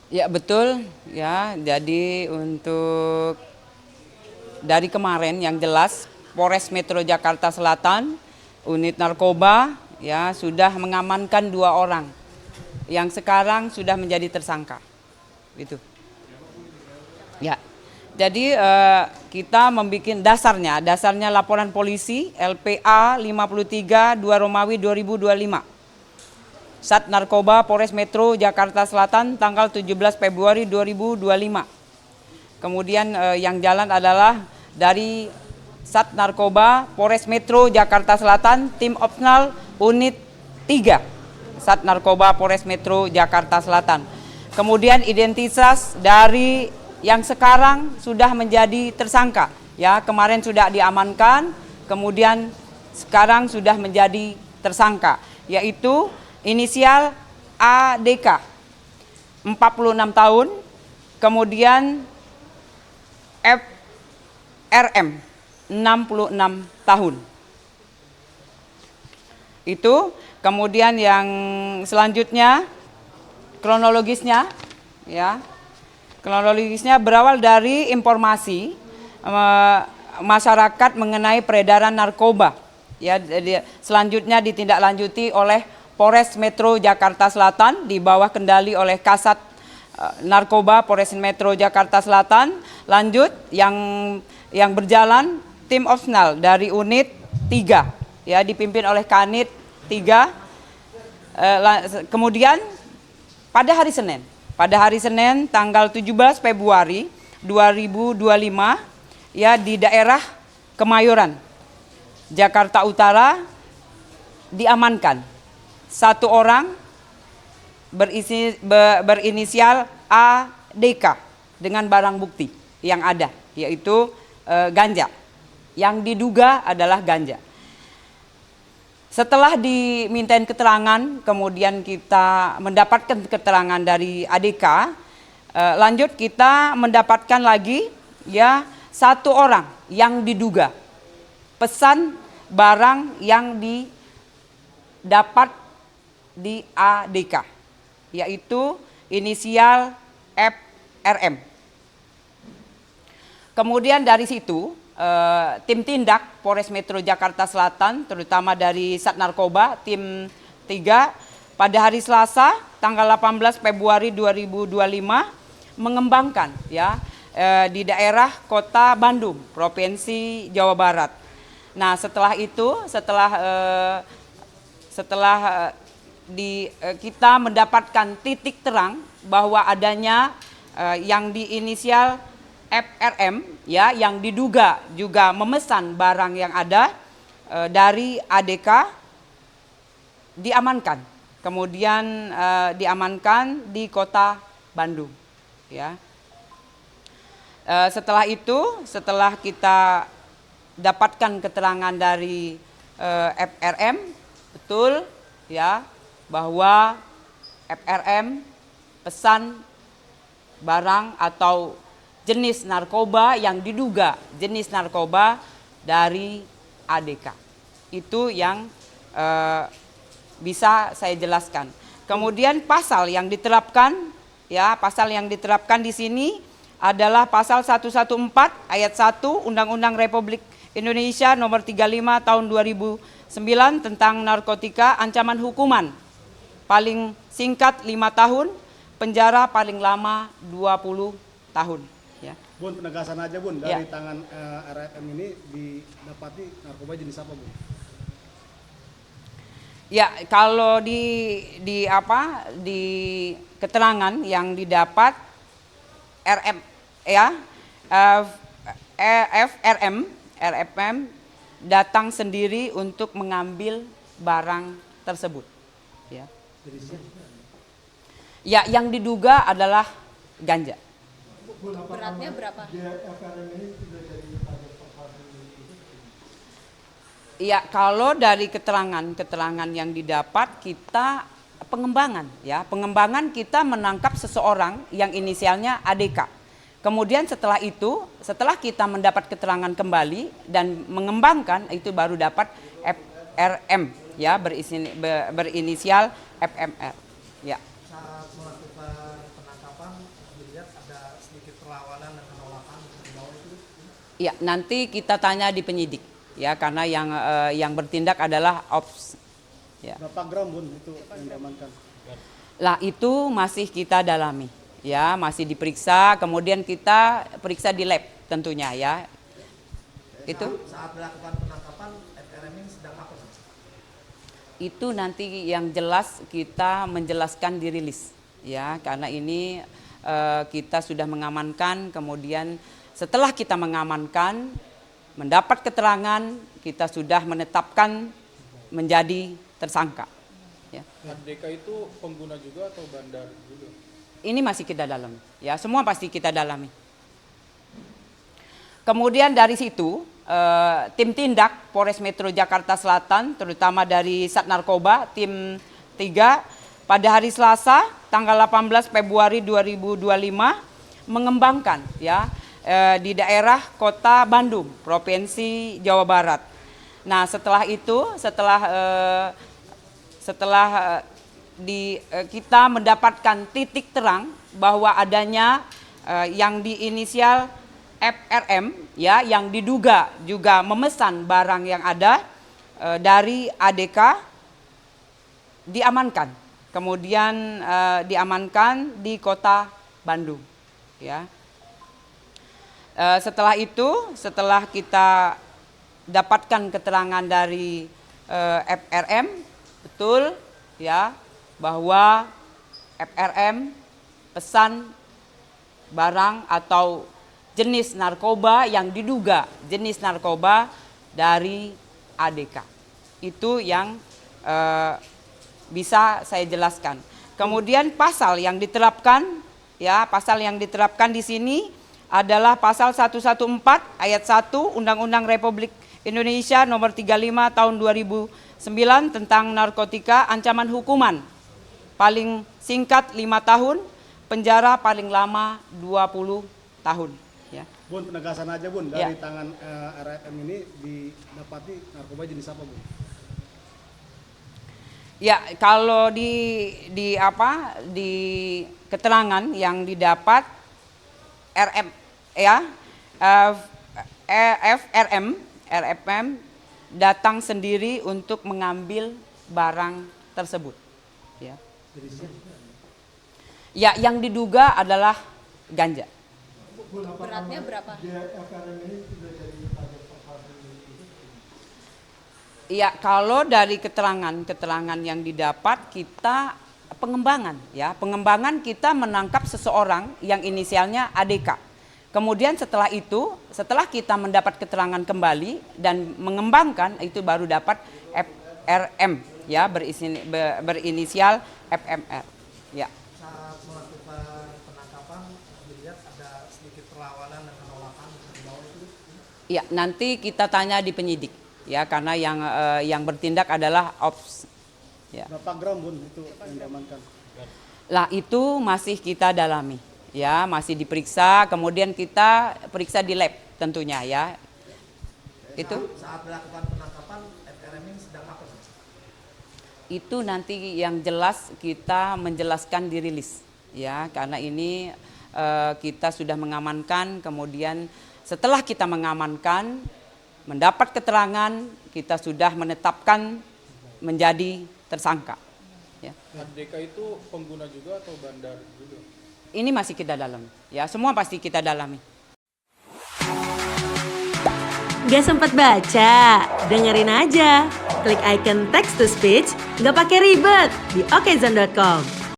Ya betul ya. Jadi untuk dari kemarin yang jelas Polres Metro Jakarta Selatan unit narkoba ya sudah mengamankan 2 orang yang sekarang sudah menjadi tersangka. Itu. Ya. Jadi kita membuat dasarnya laporan polisi LPA 53 2 Romawi 2025. Sat Narkoba Polres Metro Jakarta Selatan tanggal 17 Februari 2025. Kemudian yang jalan adalah dari Sat Narkoba Polres Metro Jakarta Selatan Tim Opsional Unit 3. Sat Narkoba Polres Metro Jakarta Selatan. Kemudian identitas dari yang sekarang sudah menjadi tersangka. Ya, kemarin sudah diamankan, kemudian sekarang sudah menjadi tersangka, yaitu inisial ADK 46 tahun, kemudian FRM 66 tahun. Itu kemudian yang selanjutnya kronologisnya ya. Kronologisnya berawal dari informasi masyarakat mengenai peredaran narkoba. Ya, selanjutnya ditindaklanjuti oleh Polres Metro Jakarta Selatan di bawah kendali oleh Kasat Narkoba Polres Metro Jakarta Selatan. Lanjut yang berjalan tim opsional dari unit 3 ya dipimpin oleh Kanit 3. Kemudian pada hari Senin tanggal 17 Februari 2025 ya di daerah Kemayoran, Jakarta Utara diamankan 1 orang berinisial ADK dengan barang bukti yang ada yaitu ganja. Yang diduga adalah ganja. Setelah dimintain keterangan, kemudian kita mendapatkan keterangan dari ADK, lanjut kita mendapatkan lagi ya 1 orang yang diduga pesan barang yang didapat di ADK, yaitu inisial FRM. Kemudian dari situ tim tindak Polres Metro Jakarta Selatan, terutama dari Sat Narkoba, tim 3, pada hari Selasa tanggal 18 Februari 2025 mengembangkan ya di daerah Kota Bandung, Provinsi Jawa Barat. Nah setelah itu, kita mendapatkan titik terang bahwa adanya yang diinisial FRM ya yang diduga juga memesan barang yang ada dari ADK diamankan. Kemudian diamankan di Kota Bandung ya. Setelah itu, setelah kita dapatkan keterangan dari FRM betul ya bahwa FRM pesan barang atau jenis narkoba yang diduga jenis narkoba dari ADK. Itu yang bisa saya jelaskan. Kemudian pasal yang diterapkan di sini adalah pasal 114 ayat 1 Undang-Undang Republik Indonesia nomor 35 tahun 2009 tentang narkotika, ancaman hukuman paling singkat 5 tahun, penjara paling lama 20 tahun. Ya. Bun, penegasan aja Bun, dari tangan RFM ini didapati narkoba jenis apa Bun? Ya, kalau di keterangan yang didapat RM ya RFM datang sendiri untuk mengambil barang tersebut. Ya. Ya, yang diduga adalah ganja. Beratnya berapa? Ya, kalau dari keterangan yang didapat kita pengembangan kita menangkap seseorang yang inisialnya ADK. Kemudian setelah kita mendapat keterangan kembali dan mengembangkan, itu baru dapat FRM ya berinisial FMR. Ya. Saat melakukan penangkapan Ya, nanti kita tanya di penyidik, ya, karena yang bertindak adalah OPS. Ya. Berapa gram Bun itu yang diamankan? Lah itu masih kita dalami, ya, masih diperiksa, kemudian kita periksa di lab tentunya, ya. Itu Saat melakukan penangkapan, FRM ini sedang apa? itu nanti yang jelas kita menjelaskan di rilis, ya, karena ini kita sudah mengamankan, kemudian setelah kita mengamankan, mendapat keterangan, kita sudah menetapkan menjadi tersangka. Ya. ADK itu pengguna juga atau bandar juga? Ini masih kita dalami, ya, semua pasti kita dalami. Kemudian dari situ tim tindak Polres Metro Jakarta Selatan, terutama dari Sat Narkoba, tim 3, pada hari Selasa tanggal 18 Februari 2025 mengembangkan, ya, di daerah Kota Bandung, Provinsi Jawa Barat. Nah, setelah itu, kita mendapatkan titik terang bahwa adanya yang diinisial FRM, ya, yang diduga juga memesan barang yang ada dari ADK, diamankan. Kemudian diamankan di Kota Bandung, ya. Setelah itu, setelah kita dapatkan keterangan dari FRM, betul, ya, bahwa FRM pesan barang atau jenis narkoba yang diduga jenis narkoba dari ADK. Itu yang bisa saya jelaskan. Kemudian pasal yang diterapkan, ya, pasal yang diterapkan di sini adalah pasal 114 ayat 1 Undang-Undang Republik Indonesia nomor 35 tahun 2009 tentang narkotika, ancaman hukuman paling singkat 5 tahun, penjara paling lama 20 tahun. Ya. Bun, penegasan aja Bun, Ya. dari tangan RFM ini didapati narkoba jenis apa Bun? Ya, kalau di keterangan yang didapat RM, ya, RFM datang sendiri untuk mengambil barang tersebut. Ya. Ya, yang diduga adalah ganja. Beratnya berapa? Ya, kalau dari keterangan yang didapat, kita pengembangan, ya, pengembangan kita menangkap seseorang yang inisialnya ADK. Kemudian setelah itu, setelah kita mendapat keterangan kembali dan mengembangkan, itu baru dapat FRM, ya, berinisial FMR, ya. Saat melakukan penangkapan, dilihat ada sedikit perlawanan dan penolakan di bawah itu. Ya, nanti kita tanya di penyidik, ya, karena yang bertindak adalah OPS. Ya. Berapa gram Bun itu yang diamankan? Lah itu masih kita dalami, ya, masih diperiksa, kemudian kita periksa di lab tentunya, ya. Itu Saat melakukan penangkapan, FRM ini sedang apa? itu nanti yang jelas kita menjelaskan di rilis, ya, karena ini kita sudah mengamankan, kemudian setelah kita mengamankan, mendapat keterangan, kita sudah menetapkan menjadi tersangka. Ya. ADK itu pengguna juga atau bandar juga? Ini masih kita dalami, ya, semua pasti kita dalami. Gak sempat baca? Dengerin aja. Klik icon text to speech, gak pakai ribet di okezone.com.